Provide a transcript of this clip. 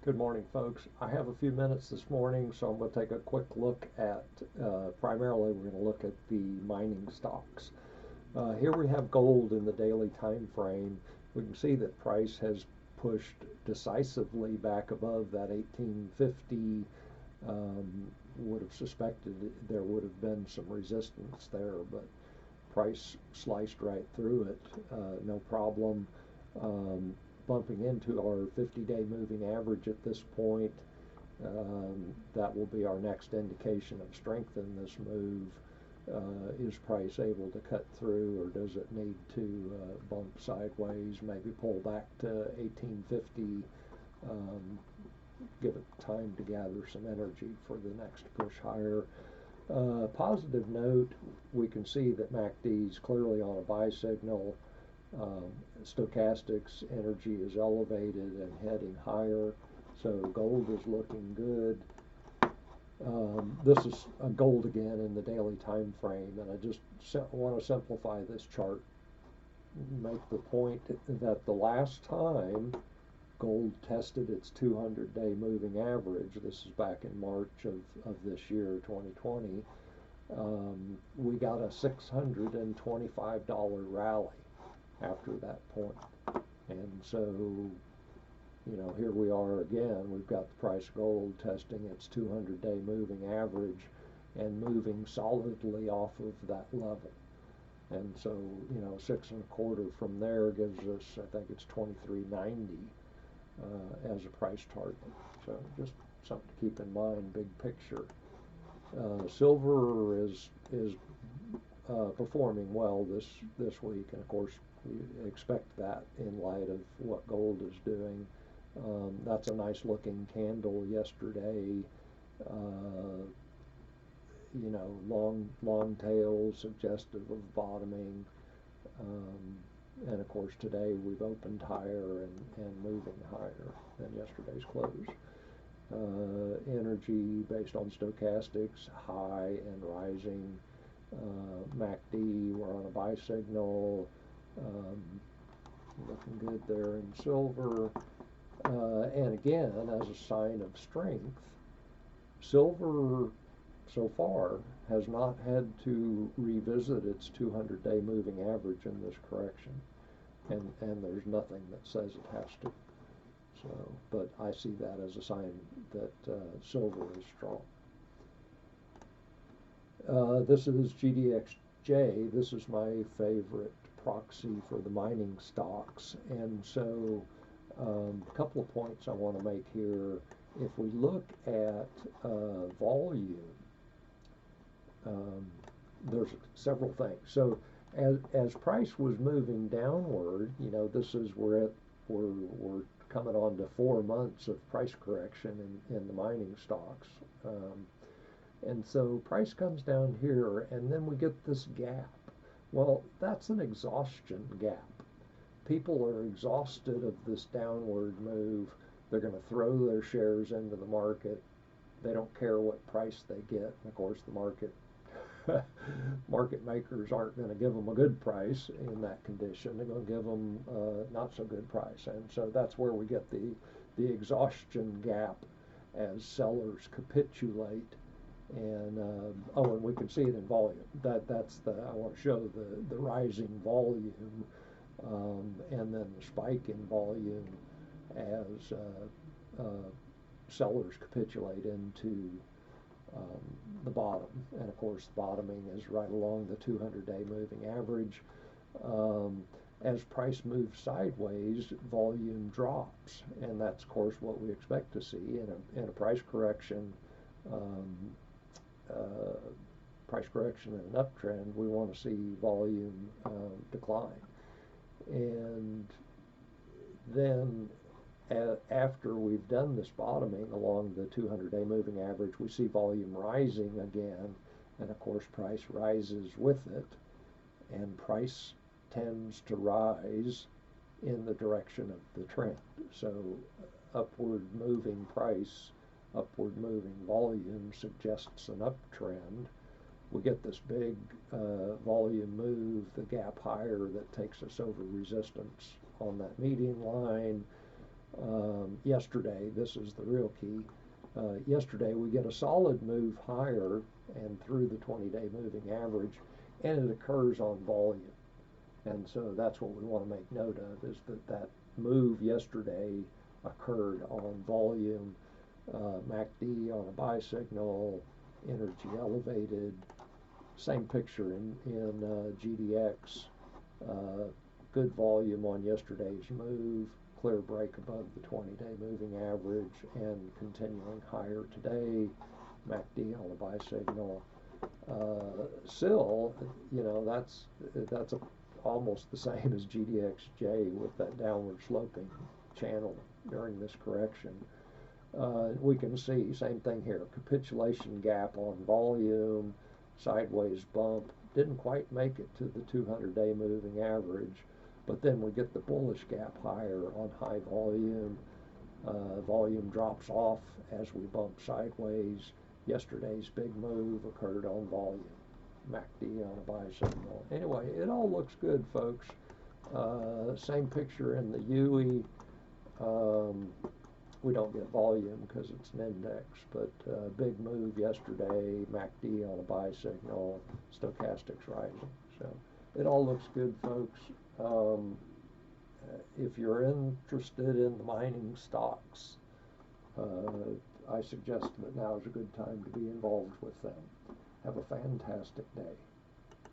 Good morning, folks. I have a few minutes this morning, so I'm going to take a quick look at, primarily we're going to look at the mining stocks. Here we have gold in the daily time frame. We can see that price has pushed decisively back above that 1850. Would have suspected there would have been some resistance there, but price sliced right through it, no problem. Bumping into our 50-day moving average at this point. That will be our next indication of strength in this move. Is price able to cut through, or does it need to bump sideways, maybe pull back to 1850, give it time to gather some energy for the next push higher. Positive note, we can see that MACD is clearly on a buy signal. Stochastics energy is elevated and heading higher, so gold is looking good. This is gold again in the daily time frame, and I just want to simplify this chart, make the point that the last time gold tested its 200-day moving average, this is back in March of this year, 2020, we got a $625 rally after that point. And so, you know, here we are again. We've got the price of gold testing its 200-day moving average and moving solidly off of that level. And so, you know, 6.25 from there gives us, I think it's 23.90 as a price target. So just something to keep in mind, big picture. Silver is performing well this week, and of course we expect that in light of what gold is doing. That's a nice looking candle yesterday. You know, long tail suggestive of bottoming, and of course today we've opened higher and moving higher than yesterday's close. Energy based on stochastics, high and rising. MACD, we're on a buy signal. Looking good there in silver. And again, as a sign of strength, silver so far has not had to revisit its 200-day moving average in this correction, and there's nothing that says it has to. So, but I see that as a sign that silver is strong. This is GDXJ. This is my favorite proxy for the mining stocks, and so a couple of points I want to make here. If we look at volume, there's several things. So as price was moving downward, you know, this is we're coming on to 4 months of price correction in the mining stocks. And so price comes down here, and then we get this gap. Well, that's an exhaustion gap. People are exhausted of this downward move. They're going to throw their shares into the market. They don't care what price they get. And of course, the market makers aren't going to give them a good price in that condition. They're going to give them not so good price. And so that's where we get the exhaustion gap as sellers capitulate. And and we can see it in volume. That's I want to show the rising volume, and then the spike in volume as sellers capitulate into the bottom. And of course, the bottoming is right along the 200-day moving average. As price moves sideways, volume drops, and that's of course what we expect to see in a price correction. Price correction in an uptrend, we want to see volume decline. And then after we've done this bottoming along the 200-day moving average, we see volume rising again, and of course price rises with it, and price tends to rise in the direction of the trend. So upward moving price, upward moving volume suggests an uptrend. We get this big volume move, the gap higher that takes us over resistance on that median line. yesterday, this is the real key. Yesterday we get a solid move higher and through the 20-day moving average, and it occurs on volume. And so that's what we want to make note of, is that that move yesterday occurred on volume, MACD on a buy signal, energy elevated, same picture in GDX, good volume on yesterday's move, clear break above the 20-day moving average, and continuing higher today, MACD on a buy signal. SIL, you know, that's almost the same as GDXJ with that downward sloping channel during this correction. We can see, same thing here, capitulation gap on volume, sideways bump, didn't quite make it to the 200-day moving average, but then we get the bullish gap higher on high volume. Volume drops off as we bump sideways. Yesterday's big move occurred on volume, MACD on a buy signal. Anyway, it all looks good, folks. Same picture in the HUI. We don't get volume because it's an index, but big move yesterday, MACD on a buy signal, stochastics rising. So it all looks good, folks. If you're interested in the mining stocks, I suggest that now is a good time to be involved with them. Have a fantastic day.